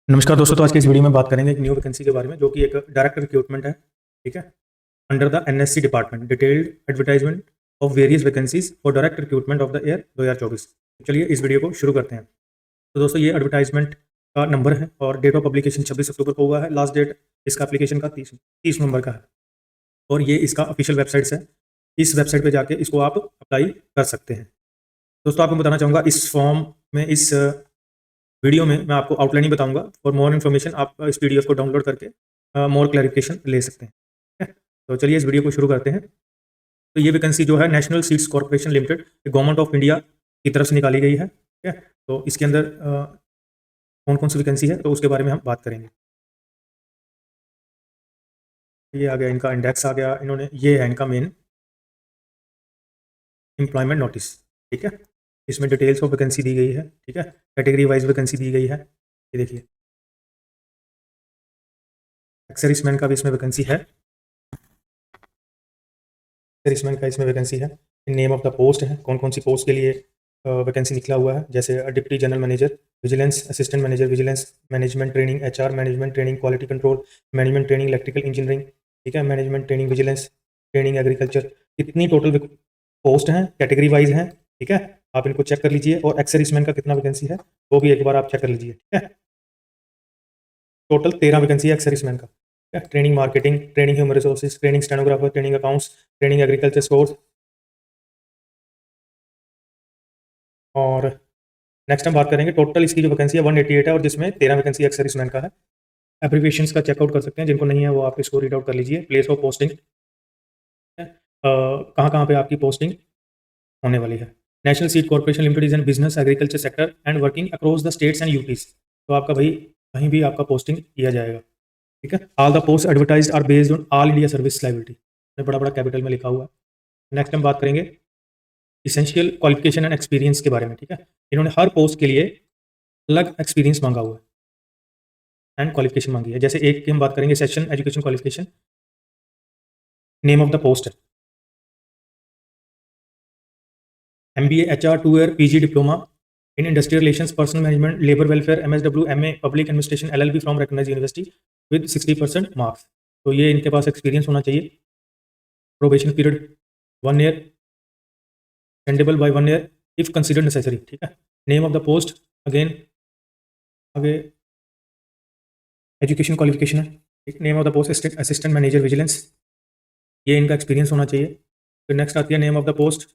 नमस्कार दोस्तों। तो आज की इस वीडियो में बात करेंगे एक न्यू वैकेंसी के बारे में, जो कि एक डायरेक्ट रिक्रूटमेंट है। ठीक है, under the NSC department, detailed advertisement of various vacancies for direct recruitment of the year 2024। चलिए इस वीडियो को शुरू करते हैं। तो दोस्तों, ये एडवर्टाइजमेंट का नंबर है और डेट ऑफ पब्लिकेशन 26 अक्टूबर को हुआ है। लास्ट डेट इसका एप्लीकेशन का 30 नवंबर का है और ये इसका ऑफिशियल वेबसाइट्स है। इस वेबसाइट पर जाके इसको आप अप्लाई कर सकते हैं। दोस्तों, आपको बताना चाहूँगा इस फॉर्म में, इस वीडियो में मैं आपको आउटलाइन ही बताऊंगा। फॉर मोर इन्फॉर्मेशन आप इस पीडीएफ को डाउनलोड करके मोर क्लैरिफिकेशन ले सकते हैं। ठीक है? तो चलिए इस वीडियो को शुरू करते हैं। तो ये वैकेंसी जो है national seeds corporation limited, government of India की तरफ से निकाली गई है। ठीक है, तो इसके अंदर कौन कौन सी वैकेंसी है तो उसके बारे में हम बात करेंगे। ये आ गया इनका इंडेक्स, आ गया इन्होंने, ये है इनका मेन एम्प्लॉयमेंट नोटिस। ठीक है, इसमें डिटेल्स ऑफ वैकेंसी दी गई है। ठीक है, कैटेगरी वाइज वैकेंसी दी गई है। ये देखिए, एक्सर्विसमैन का भी इसमें वैकेंसी है। एक्सर्विसमैन का इसमें वैकेंसी है। नेम ऑफ द पोस्ट है, कौन कौन सी पोस्ट के लिए वैकेंसी निकला हुआ है, जैसे deputy general manager, vigilance assistant manager, vigilance management training, HR management training, quality control management training, electrical engineering. ठीक है, management training, vigilance training, agriculture. इतनी टोटल पोस्ट हैं, कैटेगरी वाइज हैं। ठीक है, आप इनको चेक कर लीजिए। और एक्सर्विसमैन का कितना वैकेंसी है वो भी एक बार आप चेक कर लीजिए। ठीक है, टोटल 13 वैकेंसी है एक्सर्विसमैन का। ठीक है, training marketing, training human resources, training stenographer, training accounts, training agriculture sports. और नेक्स्ट हम बात करेंगे टोटल इसकी जो वैकेंसी है 188 है, और जिसमें 13 वैकेंसी एक्सर्विसमैन का है। एब्रीविएशंस का चेकआउट कर सकते हैं, जिनको नहीं है वो आप इसको रीड आउट कर लीजिए। प्लेस ऑफ पोस्टिंग, कहाँ कहाँ पे आपकी पोस्टिंग होने वाली है। National seed corporation limited is an business agriculture sector and working across the states and UTs. तो आपका भाई कहीं भी आपका पोस्टिंग किया जाएगा। ठीक है, all the post advertised are based on all India service liability, बड़ा बड़ा कैपिटल में लिखा हुआ है। नेक्स्ट हम बात करेंगे इसेंशियल क्वालिफिकेशन एंड एक्सपीरियंस के बारे में। ठीक है, इन्होंने हर पोस्ट के लिए अलग एक्सपीरियंस मांगा हुआ है एंड क्वालिफिकेशन मांगी है। जैसे एक की हम बात करेंगे, session education qualification, name of the post है MBA HR 2 year PG diploma in industrial relations, personal management, labour welfare, MSW MA public administration LLB from recognised university with 60% marks. तो ये इनके पास एक्सपीरियंस होना चाहिए। Probation period 1 year, extendable by 1 year if considered necessary. ठीक है, name of the post again, आगे education qualification है। Name of the post assistant manager vigilance, ये इनका एक्सपीरियंस होना चाहिए। फिर नेक्स्ट आती है नेम ऑफ द पोस्ट,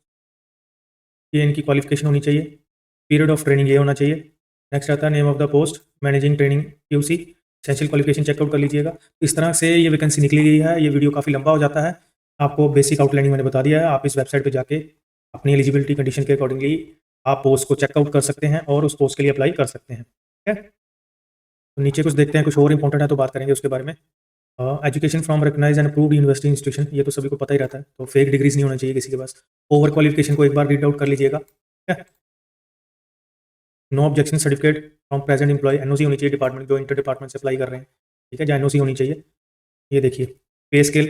ये इनकी क्वालिफिकेशन होनी चाहिए। पीरियड ऑफ ट्रेनिंग ये होना चाहिए। नेक्स्ट आता है name of the post managing training QC, essential qualification check out कर लीजिएगा। इस तरह से ये वैकेंसी निकली गई है। ये वीडियो काफ़ी लंबा हो जाता है, आपको बेसिक आउटलाइनिंग मैंने बता दिया है। आप इस वेबसाइट पर जाके अपनी एलिजिबिलिटी कंडीशन के अकॉर्डिंगली आप पोस्ट को चेकआउट कर सकते हैं और उस पोस्ट के लिए अप्लाई कर सकते हैं। ठीक है, तो नीचे कुछ देखते हैं, कुछ और इंपॉर्टेंट है तो बात करेंगे उसके बारे में। Education from recognised and approved university institution, ये तो सभी को पता ही रहता है, तो फेक डिग्रीज नहीं होना चाहिए किसी के पास। ओवर क्वालिफिकेशन को एक बार रीड आउट कर लीजिएगा। ठीक है, no objection certificate from present employ, NOC होनी चाहिए डिपार्टमेंट, जो इंटर डिपार्टमेंट से अप्लाई कर रहे हैं। ठीक है, जो NOC होनी चाहिए। ये देखिए, पे स्केल,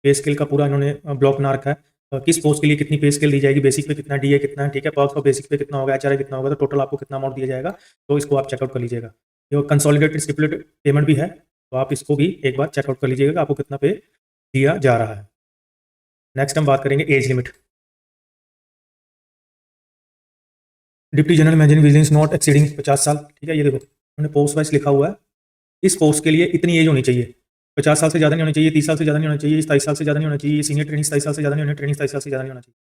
पे स्केल का पूरा इन्होंने ब्लॉक बना रखा है। किस पोस्ट के लिए कितनी पे स्केल दी जाएगी, बेसिक पे कितना, DA कितना है। ठीक है, पर्क्स और बेसिक पे कितना होगा, HRA कितना होगा, तो टोटल आपको कितना अमाउंट दिया जाएगा, तो इसको आप चेकआउट कर लीजिएगा। जो कंसोलिडेटेड स्टिपुलेटेड पेमेंट भी है, तो आप इसको भी एक बार चेकआउट कर लीजिएगा कि आपको कितना पे दिया जा रहा है। नेक्स्ट हम बात करेंगे age limit. Deputy general manager vigilance not exceeding 50 साल। ठीक है, ये देखो उन्होंने पोस्ट वाइज लिखा हुआ है। इस पोस्ट के लिए इतनी एज होनी चाहिए, 50 साल से ज़्यादा नहीं होनी चाहिए, 30 साल से ज़्यादा नहीं होना चाहिए, 27 साल से ज़्यादा नहीं होना चाहिए, सीनियर ट्रेनिंग 27 साल से ज़्यादा नहीं होना, ट्रेनिंग 27 साल से ज़्यादा नहीं होना चाहिए।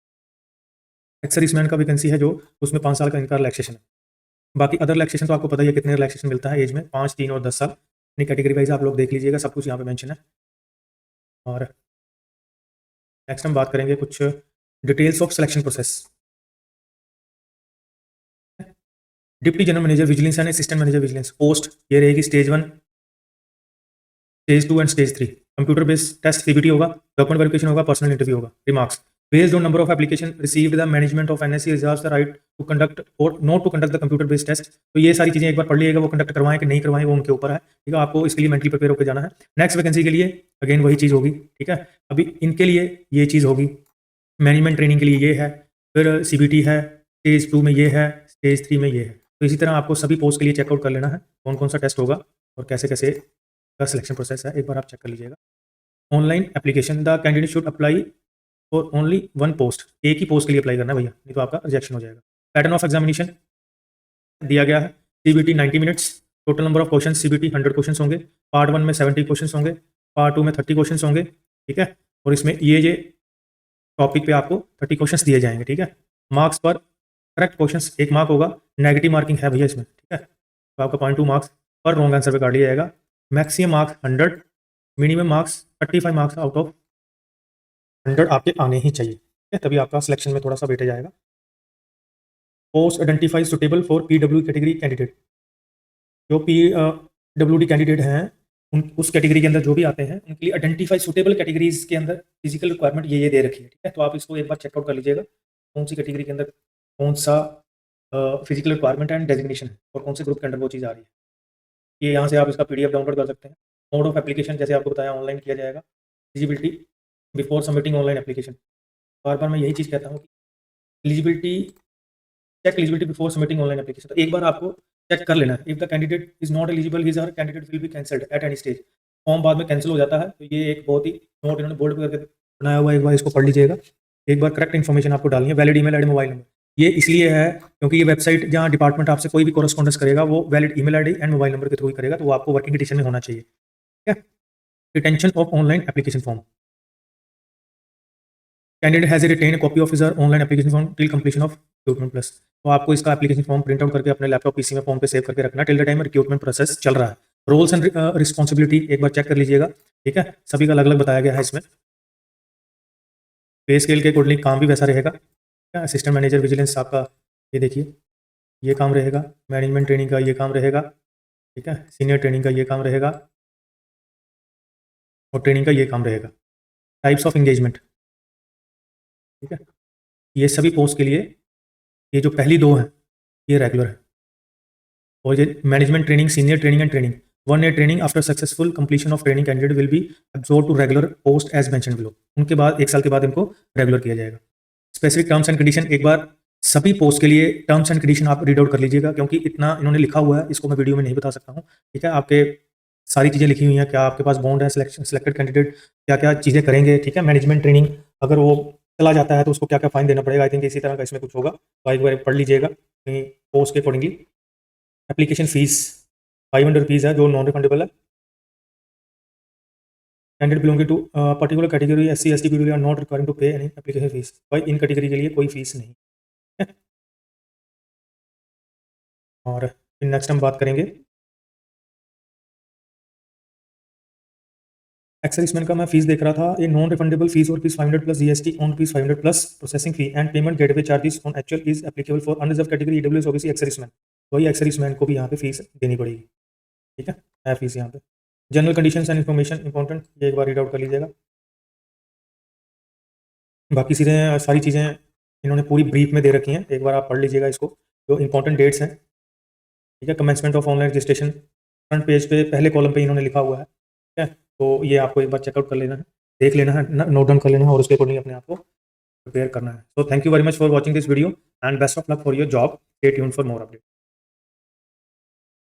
एक्सर्विसमैन का वैकेंसी है जो, उसमें 5 साल का इनका रिलैक्सेशन है। बाकी अदर रिलैक्सेशन तो आपको पता ही है कितने रिलैक्सेशन मिलता है एज में, 5, 3 और 10 साल। अपनी कैटेगरी वाइज आप लोग देख लीजिएगा, सब कुछ यहाँ पे मेंशन है। और नेक्स्ट हम बात करेंगे कुछ details of selection process. Deputy general manager vigilance and assistant manager vigilance post ये रहेगी stage 1, stage 2 and stage 3। Computer based test CBT होगा, डॉक्यूमेंट वेरिफिकेशन होगा, पर्सनल इंटरव्यू होगा। Remarks, based on number of application received the management of NSC reserves the right to conduct और not to conduct the computer based test. तो ये सारी चीजें एक बार पढ़ लीजिएगा, वो कंडक्ट करवाएं कि नहीं करवाएं वो उनके ऊपर है। ठीक है, आपको इसके लिए मेंटली प्रिपेयर होकर जाना है। नेक्स्ट वैकेंसी के लिए अगेन वही चीज़ होगी। ठीक है, अभी इनके लिए ये चीज़ होगी, मैनेजमेंट ट्रेनिंग के लिए ये है, फिर CBT है, स्टेज 2 में ये है, स्टेज 3 में ये है। तो इसी तरह आपको सभी पोस्ट के लिए चेकआउट कर लेना है कौन कौन सा टेस्ट होगा और कैसे कैसे का सिलेक्शन प्रोसेस है, एक बार आप चेक कर लीजिएगा। Online application, the candidate should apply for only one post, एक ही पोस्ट के लिए अप्लाई करना है भैया, नहीं तो आपका रिजेक्शन हो जाएगा। पैटर्न ऑफ एग्जामिनेशन दिया गया है, CBT 90 minutes, total number of question CBT 100 question होंगे, पार्ट 1 में 70 क्वेश्चन होंगे, पार्ट 2 में 30 क्वेश्चन होंगे, ठीक है। और इसमें ये टॉपिक पे आपको 30 क्वेश्चंस दिए जाएंगे, ठीक है। मार्क्स पर करेक्ट क्वेश्चंस 1 मार्क होगा, नेगेटिव मार्किंग है भैया इसमें, ठीक है। तो आपका 0.2 मार्क्स पर रॉन्ग आंसर पे काट लिया जाएगा। Maximum marks 100, minimum marks 35 marks out of 100 आपके आने ही चाहिए, ठीक है, तभी आपका सिलेक्शन में थोड़ा सा वेटेज आएगा। Post identify suitable for PW category candidate, जो पीडब्ल्यूडी कैंडिडेट हैं उन उस कैटेगरी के अंदर जो भी आते हैं उनके लिए आइडेंटिफाई सुटेबल कैटेगरीज के अंदर फिजिकल रिक्वायरमेंट ये दे रखी है, ठीक है। तो आप इसको एक बार चेकआउट कर लीजिएगा कौन सी कैटेगरी के अंदर कौन सा फिजिकल रिक्वायरमेंट एंड डेजिग्नेशन है और कौन से ग्रुप के अंदर वो चीज़ आ रही है। ये यहाँ से आप इसका पीडीएफ डाउनलोड कर सकते हैं। मोड ऑफ एप्लीकेशन जैसे आपको बताया ऑनलाइन किया जाएगा। Eligibility before submitting online application, बार बार मैं यही चीज़ कहता हूँ कि eligibility check eligibility before submitting online application. तो एक बार आपको चेक कर लेना है, if the candidate is not eligible his और candidate will be cancelled at any stage. Form बाद में कैंसिल हो जाता है, तो ये एक बहुत ही नोट इन्होंने बोल्ड करके बनाया हुआ है, एक बार इसको पढ़ लीजिएगा। एक बार करेक्ट इन्फॉर्मेशन आपको डालनी है, valid email ID mobile number. ये इसलिए है क्योंकि ये वेबसाइट जहाँ डिपार्टमेंट आपसे कोई भी कोरस्पॉन्डेंस करेगा वो valid email ID and mobile number के थ्रू ही करेगा, तो वो आपको वर्किंग कंडीशन में होना चाहिए, ठीक है। Retention of online application form, candidate has retain a copy of his or online application form till completion of recruitment plus। तो आपको इसका एप्लीकेशन फॉर्म प्रिंट आउट करके अपने लैपटॉप पीसी में फोन पे सेव करके रखना till the time recruitment process चल रहा है। रोल्स एंड रिस्पॉन्सिबिलिटी एक बार चेक कर लीजिएगा, ठीक है, सभी का अलग अलग बताया गया है इसमें। पे स्केल के अकॉर्डिंग काम भी वैसा रहेगा, असिस्टेंट मैनेजर विजिलेंस आपका ये देखिए ये काम रहेगा, मैनेजमेंट ट्रेनिंग का ये काम रहेगा, ठीक है, सीनियर ट्रेनिंग का ये काम रहेगा और ट्रेनिंग का ये काम रहेगा। टाइप्स ऑफ एंगेजमेंट, ठीक है, ये सभी पोस्ट के लिए ये जो पहली दो हैं ये रेगुलर है, और ये management training, senior training and training 1 year training after successful completion of training candidate will be absorb to regular post as mention below. उनके बाद 1 साल के बाद इनको रेगुलर किया जाएगा। स्पेसिफिक टर्म्स एंड कंडीशन एक बार सभी पोस्ट के लिए टर्म्स एंड कंडीशन आप रीड आउट कर लीजिएगा, क्योंकि इतना इन्होंने लिखा हुआ है इसको मैं वीडियो में नहीं बता सकता हूँ, ठीक है। आपके सारी चीज़ें लिखी हुई हैं, क्या आपके पास बॉन्ड है, सिलेक्टेड कैंडिडेट क्या क्या चीज़ें करेंगे, ठीक है। मैनेजमेंट ट्रेनिंग अगर वो चला जाता है तो उसको क्या क्या फाइन देना पड़ेगा, आई थिंक इसी तरह का इसमें कुछ होगा, तो एक बार पढ़ लीजिएगा पोस्ट के अकॉर्डिंगली। एप्लीकेशन फीस 500 रुपीज़ है जो नॉन रिफंडेबल है। Candidate belonging to particular category SC ST PW are not requiring to pay any application fees, भाई इन कैटेगरी के लिए कोई फीस नहीं है। और फिर नेक्स्ट हम बात करेंगे एक्सर्विसमैन का। मैं फीस देख रहा था, ये नॉन रिफंडेबल फीस और fees 500 plus GST on fees 500 plus processing fee and payment gateway charges on actual is applicable for unreserve category EWS OBC ex serviceman. वही एक्सर्विसमैन को भी यहाँ पे फीस देनी पड़ेगी, ठीक है फीस यहाँ पे। General conditions and information important, ये एक बार रीड आउट कर लीजिएगा। बाकी सारी चीज़ें इन्होंने पूरी ब्रीफ में दे रखी हैं, एक बार आप पढ़ लीजिएगा इसको। जो इंपॉर्टेंट डेट्स हैं, ठीक है, commencement of online registration front page पे पहले कॉलम पे इन्होंने लिखा हुआ है, ठीक है। तो ये आपको एक बार चेकआउट कर लेना है, देख लेना है, नोट डाउन कर लेना है और उसके अकॉर्डिंग अपने आप को प्रिपेयर करना है। So thank you very much for watching this video and best of luck for your job. Stay tuned for more update.